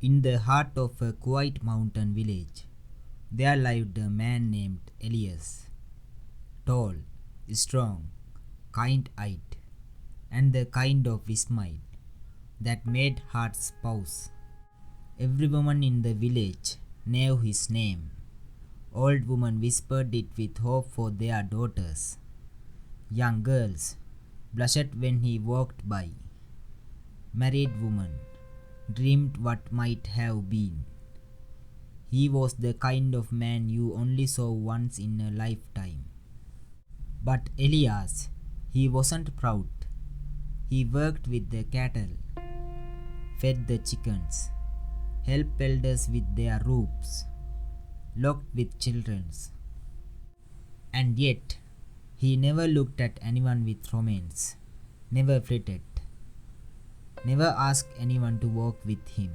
In the heart of a quiet mountain village, there lived a man named Elias, tall, strong, kind-eyed, and the kind of smile that made hearts pause. Every woman in the village knew his name. Old women whispered it with hope for their daughters. Young girls blushed when he walked by. Married women dreamed what might have been. He was the kind of man you only saw once in a lifetime. But Elias, he wasn't proud. He worked with the cattle, fed the chickens, helped elders with their roofs, looked with children's. And yet, he never looked at anyone with romance, never flirted, never asked anyone to walk with him,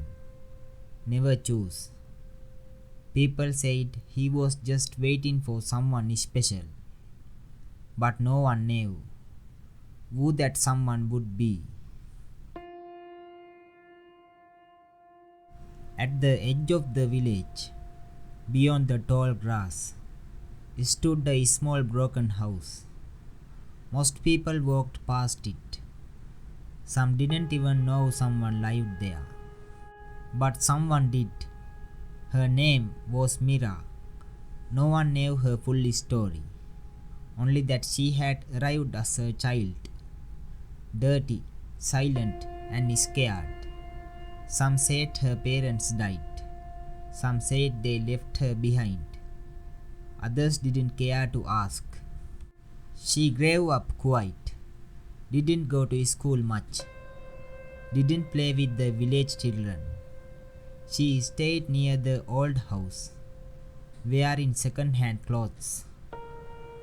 never chose. People said he was just waiting for someone special, but no one knew who that someone would be. At the edge of the village, beyond the tall grass, stood a small broken house. Most people walked past it. Some didn't even know someone lived there. But someone did. Her name was Mira. No one knew her full story, only that she had arrived as a child, dirty, silent, and scared. Some said her parents died. Some said they left her behind. Others didn't care to ask. She grew up quiet, didn't go to school much, didn't play with the village children. She stayed near the old house, wearing second-hand clothes,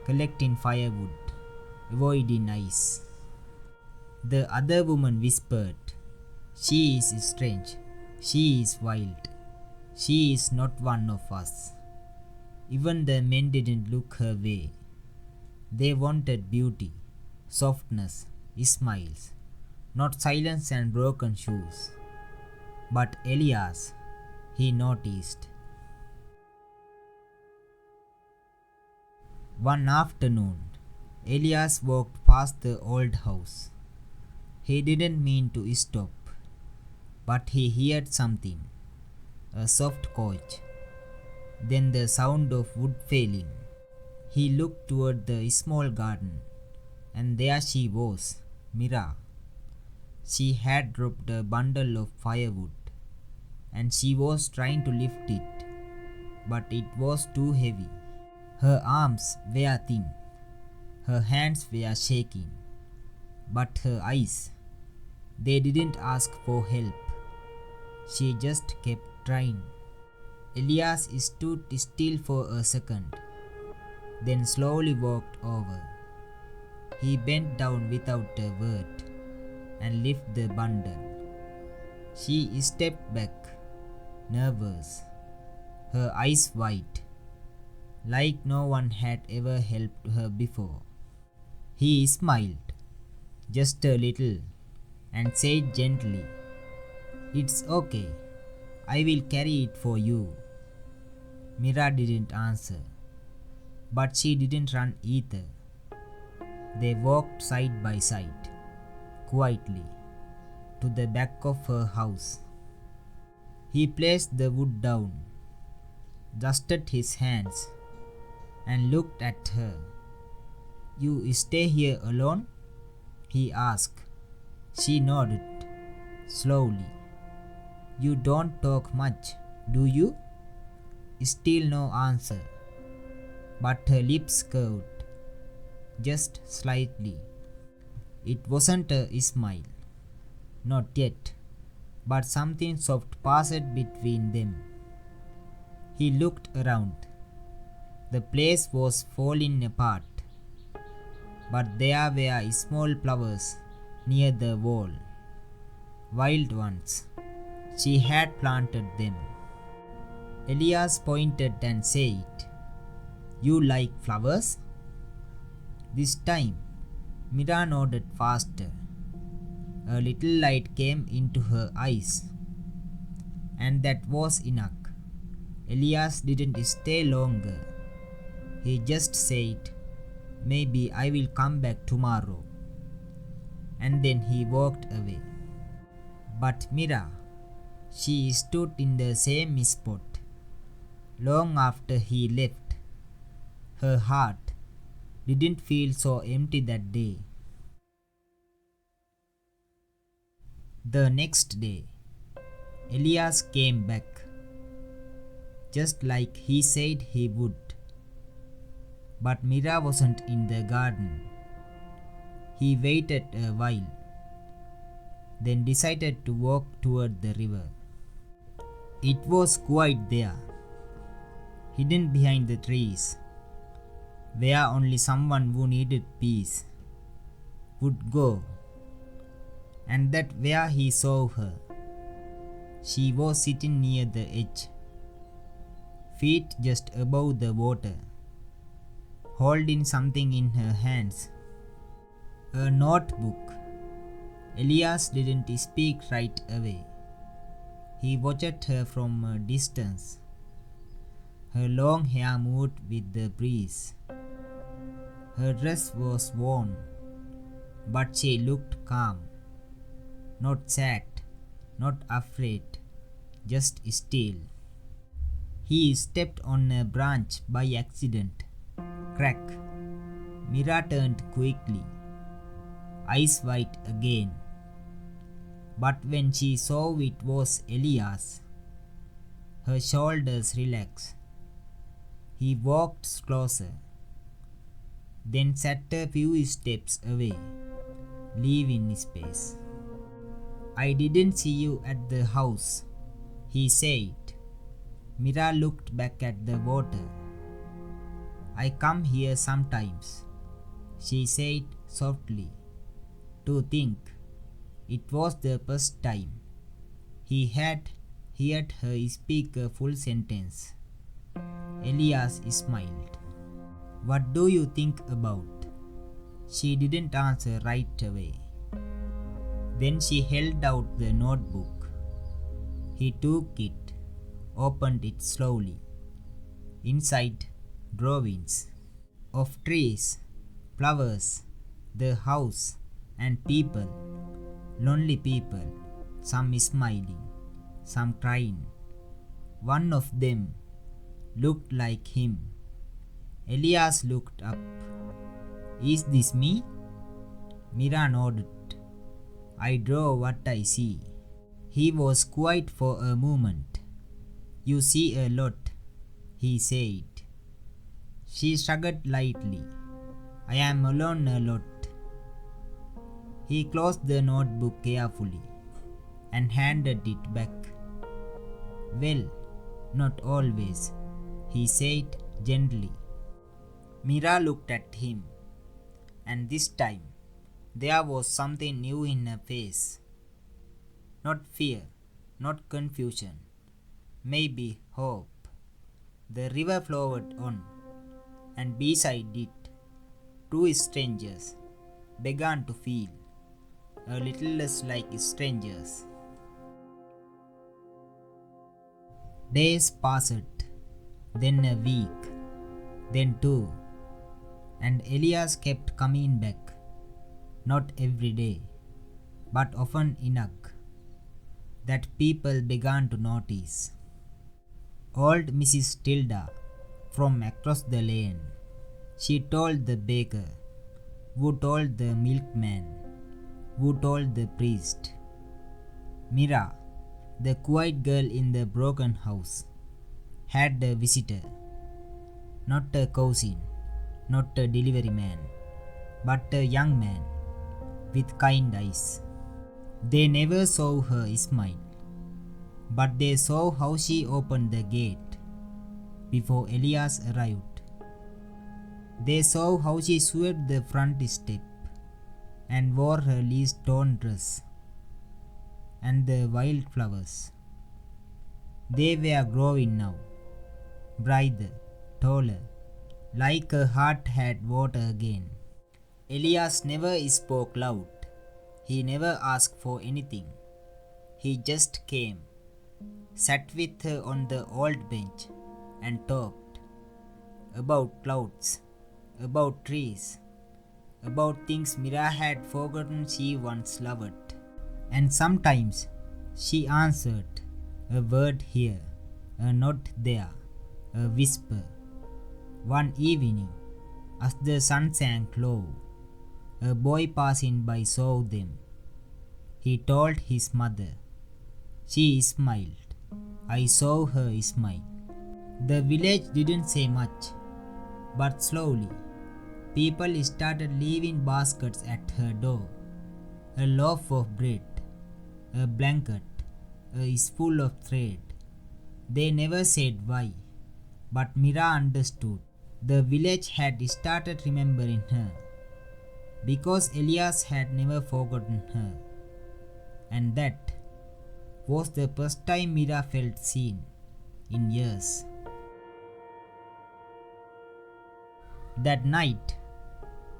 collecting firewood, avoiding ice. The other woman whispered, "She is strange, she is wild, she is not one of us." Even the men didn't look her way. They wanted beauty, softness, smiles, not silence and broken shoes. But Elias, he noticed. One afternoon, Elias walked past the old house. He didn't mean to stop, but he heard something, a soft coach, then the sound of wood falling. He looked toward the small garden, and there she was, Mira. She had dropped a bundle of firewood, and she was trying to lift it, but it was too heavy. Her arms were thin, her hands were shaking, but her eyes, they didn't ask for help. She just kept trying. Elias stood still for a second, then slowly walked over. He bent down without a word and lifted the bundle. She stepped back, nervous, her eyes wide, like no one had ever helped her before. He smiled, just a little, and said gently, "It's okay, I will carry it for you." Mira didn't answer, but she didn't run either. They walked side by side, quietly, to the back of her house. He placed the wood down, dusted his hands, and looked at her. "You stay here alone?" he asked. She nodded, slowly. "You don't talk much, do you?" Still no answer, but her lips curved, just slightly. It wasn't a smile, not yet, but something soft passed between them. He looked around. The place was falling apart, but there were small flowers near the wall, wild ones. She had planted them. Elias pointed and said, "You like flowers?" This time, Mira nodded faster. A little light came into her eyes, And that was enough. Elias didn't stay longer. He just said, "Maybe I will come back tomorrow." And then he walked away. But Mira, she stood in the same spot. Long after he left, her heart didn't feel so empty that day. The next day, Elias came back, just like he said he would. But Mira wasn't in the garden. He waited a while, then decided to walk toward the river. It was quiet there, hidden behind the trees, where only someone who needed peace would go. And that where he saw her. She was sitting near the edge, feet just above the water, holding something in her hands. A notebook. Elias didn't speak right away. He watched her from a distance. Her long hair moved with the breeze. Her dress was worn, but she looked calm. Not sad, not afraid, just still. He stepped on a branch by accident. Crack. Mira turned quickly, eyes wide again. But when she saw it was Elias, her shoulders relaxed. He walked closer, then sat a few steps away, leaving space. "I didn't see you at the house," he said. Mira looked back at the water. "I come here sometimes," she said softly. To think, it was the first time he had heard her speak a full sentence. Elias smiled. "What do you think about?" She didn't answer right away. Then she held out the notebook. He took it, opened it slowly. Inside, drawings of trees, flowers, the house, and people. Lonely people, some smiling, some crying. One of them looked like him. Elias looked up. "Is this me?" Mira nodded. "I draw what I see." He was quiet for a moment. "You see a lot," he said. She shrugged lightly. "I am alone a lot." He closed the notebook carefully and handed it back. "Well, not always," he said gently. Mira looked at him, and this time there was something new in her face. Not fear, not confusion, maybe hope. The river flowed on, and beside it, two strangers began to feel a little less like strangers. Days passed, then a week, then two, and Elias kept coming back. Not every day, but often enough that people began to notice. Old Mrs. Tilda from across the lane. She told the baker, who told the milkman, who told the priest. Mira, the quiet girl in the broken house, had a visitor. Not a cousin, not a delivery man, but a young man with kind eyes. They never saw her smile, but they saw how she opened the gate before Elias arrived. They saw how she swept the front step and wore her least torn dress and the wildflowers. They were growing now, brighter, taller, like her heart had water again. Elias never spoke loud. He never asked for anything. He just came. sat with her on the old bench, and talked about clouds, about trees, about things Mira had forgotten she once loved. And sometimes she answered, a word here, a nod there, a whisper. One evening, as the sun sank low, a boy passing by saw them. He told his mother. She smiled. I saw her smile. The village didn't say much, but slowly, people started leaving baskets at her door. A loaf of bread, a blanket, a spool of thread. They never said why, but Mira understood. The village had started remembering her, because Elias had never forgotten her. And that was the first time Mira felt seen in years. That night,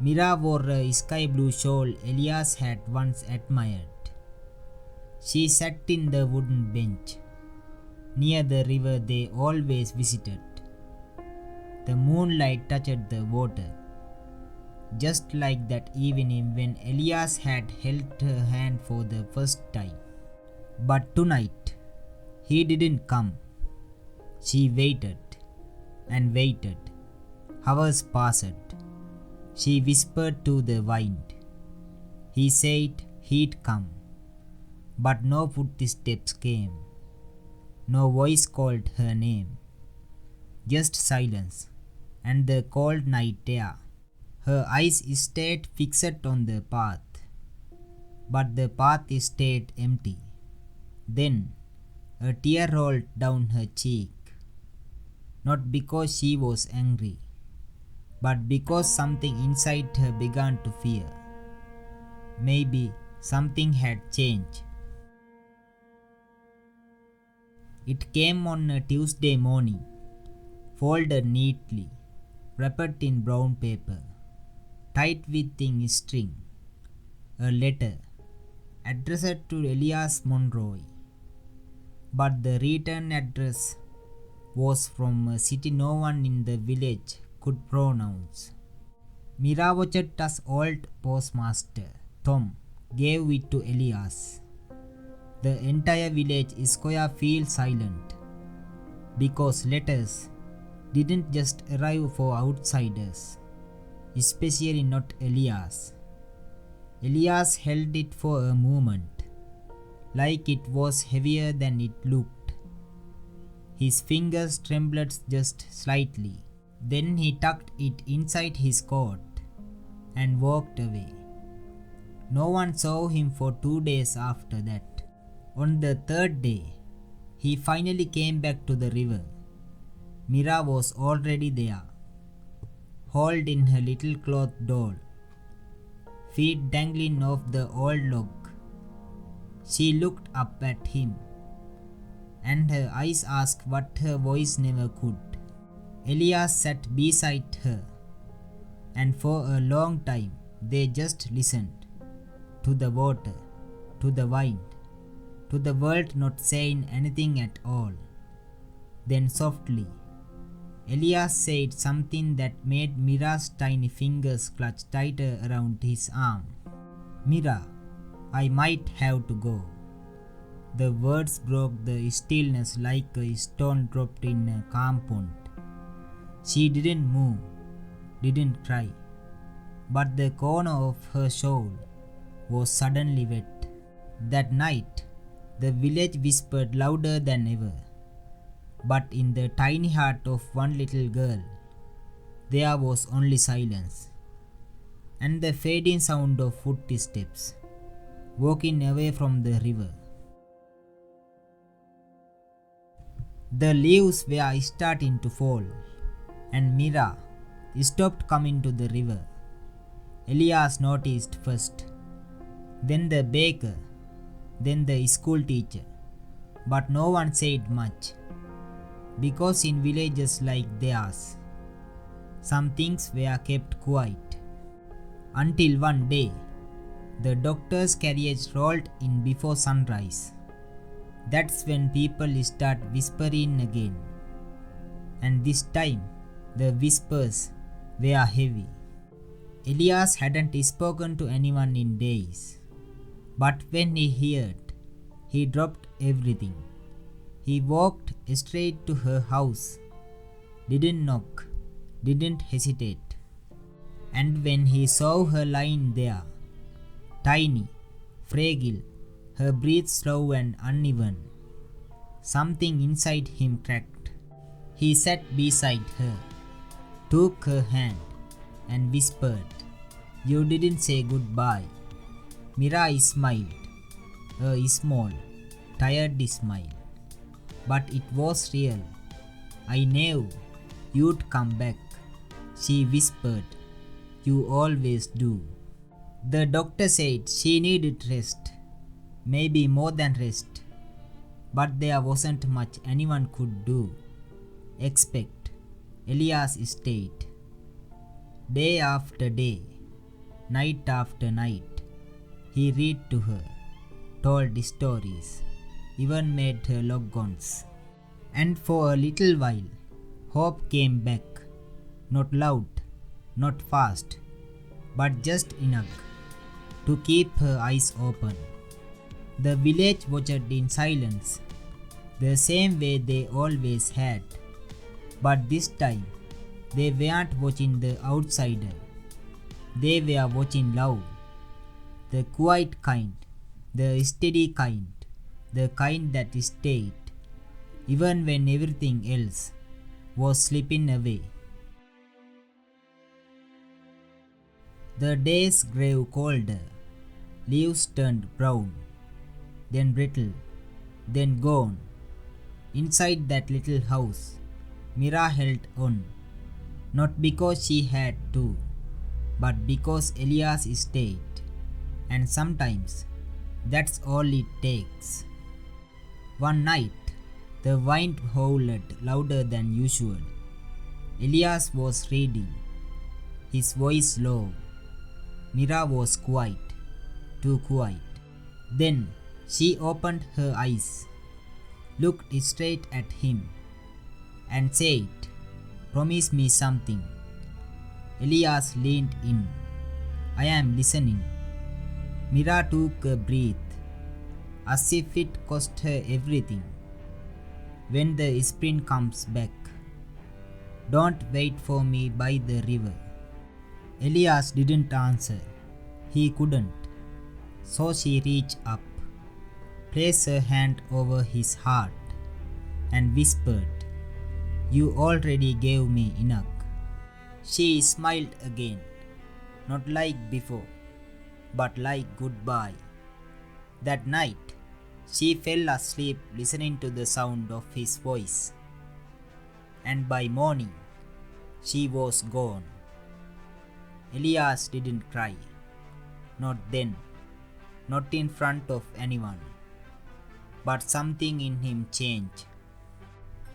Mira wore a sky blue shawl Elias had once admired. She sat in the wooden bench near the river they always visited. The moonlight touched the water, just like that evening when Elias had held her hand for the first time. But tonight, he didn't come. She waited and waited. Hours passed. She whispered to the wind. He said he'd come, but no footsteps came. No voice called her name. Just silence and the cold night air. Her eyes stayed fixed on the path, but the path stayed empty. Then a tear rolled down her cheek, not because she was angry, but because something inside her began to fear. Maybe something had changed. It came on a Tuesday morning, folded neatly, wrapped in brown paper, tied with thin string. A letter addressed to Elias Monroy. But the return address was from a city no one in the village could pronounce. Mira watched as old postmaster Tom gave it to Elias. The entire village square fell silent, because letters didn't just arrive for outsiders, especially not Elias. Elias held it for a moment, like it was heavier than it looked. His fingers trembled just slightly. Then he tucked it inside his coat and walked away. No one saw him for 2 days after that. On the third day, he finally came back to the river. Mira was already there, hauled in her little cloth doll, feet dangling off the old log. She looked up at him, and her eyes asked what her voice never could. Elias sat beside her, and for a long time they just listened to the water, to the wind, to the world not saying anything at all. Then softly, Elias said something that made Mira's tiny fingers clutch tighter around his arm. Mira, I might have to go. The words broke the stillness like a stone dropped in a calm pond. She didn't move, didn't cry, but the corner of her shawl was suddenly wet. That night, the village whispered louder than ever. But in the tiny heart of one little girl, there was only silence, and the fading sound of footsteps walking away from the river. The leaves were starting to fall, and Mira stopped coming to the river. Elias noticed first, then the baker, then the school teacher, but no one said much. Because in villages like theirs, some things were kept quiet. Until one day, the doctor's carriage rolled in before sunrise. That's when people start whispering again. And this time, the whispers were heavy. Elias hadn't spoken to anyone in days. But when he heard, he dropped everything. He walked straight to her house, didn't knock, didn't hesitate. And when he saw her lying there, tiny, fragile, her breath slow and uneven, something inside him cracked. He sat beside her, took her hand, and whispered, "You didn't say goodbye." Mira smiled, a small, tired smile. But it was real. "I knew you'd come back," she whispered. "You always do." The doctor said she needed rest, maybe more than rest. But there wasn't much anyone could do. Except Elias stayed. Day after day, night after night, he read to her, told stories, even made her logons. And for a little while, hope came back. Not loud, not fast, but just enough to keep her eyes open. The village watched in silence, the same way they always had. But this time, they weren't watching the outsider. They were watching love. The quiet kind, the steady kind, the kind that stayed, even when everything else was slipping away. The days grew colder. Leaves turned brown, then brittle, then gone. Inside that little house, Mira held on, not because she had to, but because Elias stayed. And sometimes that's all it takes. One night, the wind howled louder than usual. Elias was reading, his voice low. Mira was quiet, too quiet. Then she opened her eyes, looked straight at him, and said, "Promise me something." Elias leaned in. "I am listening." Mira took a breath, as if it cost her everything. "When the spring comes back, don't wait for me by the river." Elias didn't answer. He couldn't. So she reached up, placed her hand over his heart, and whispered, "You already gave me enough." She smiled again, not like before, but like goodbye. That night, she fell asleep listening to the sound of his voice. And by morning, she was gone. Elias didn't cry. Not then, not in front of anyone. But something in him changed.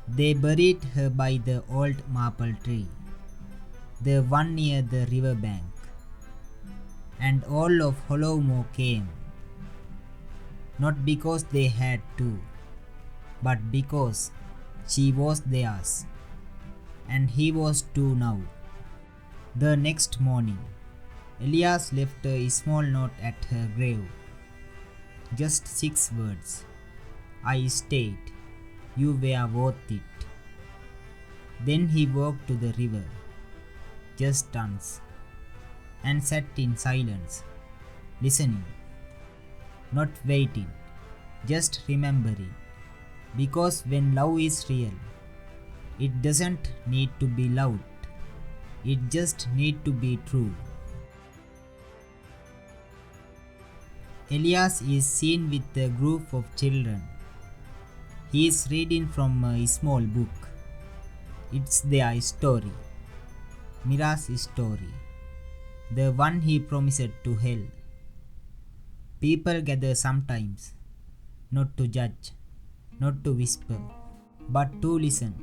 They buried her by the old maple tree, the one near the river bank. And all of Hollowmo came, not because they had to, but because she was theirs, and he was too now. The next morning, Elias left a small note at her grave. Just 6 words. "I stayed. You were worth it." Then he walked to the river, just once, and sat in silence, listening, not waiting, just remembering. Because when love is real, it doesn't need to be loud. It just needs to be true. Elias is seen with a group of children. He is reading from a small book. It's their story. Mira's story. The one he promised to hell. People gather sometimes, not to judge, not to whisper, but to listen,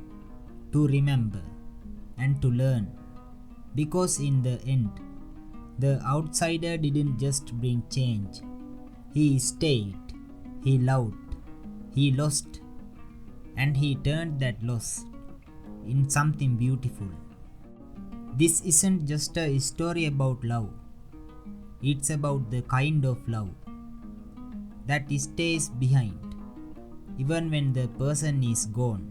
to remember, and to learn. Because in the end, the outsider didn't just bring change. He stayed, he loved, He lost, and he turned that loss in something beautiful. This isn't just a story about love, it's about the kind of love that stays behind even when the person is gone,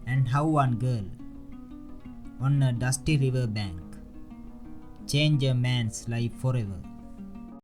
and how one girl on a dusty river bank changed a man's life forever.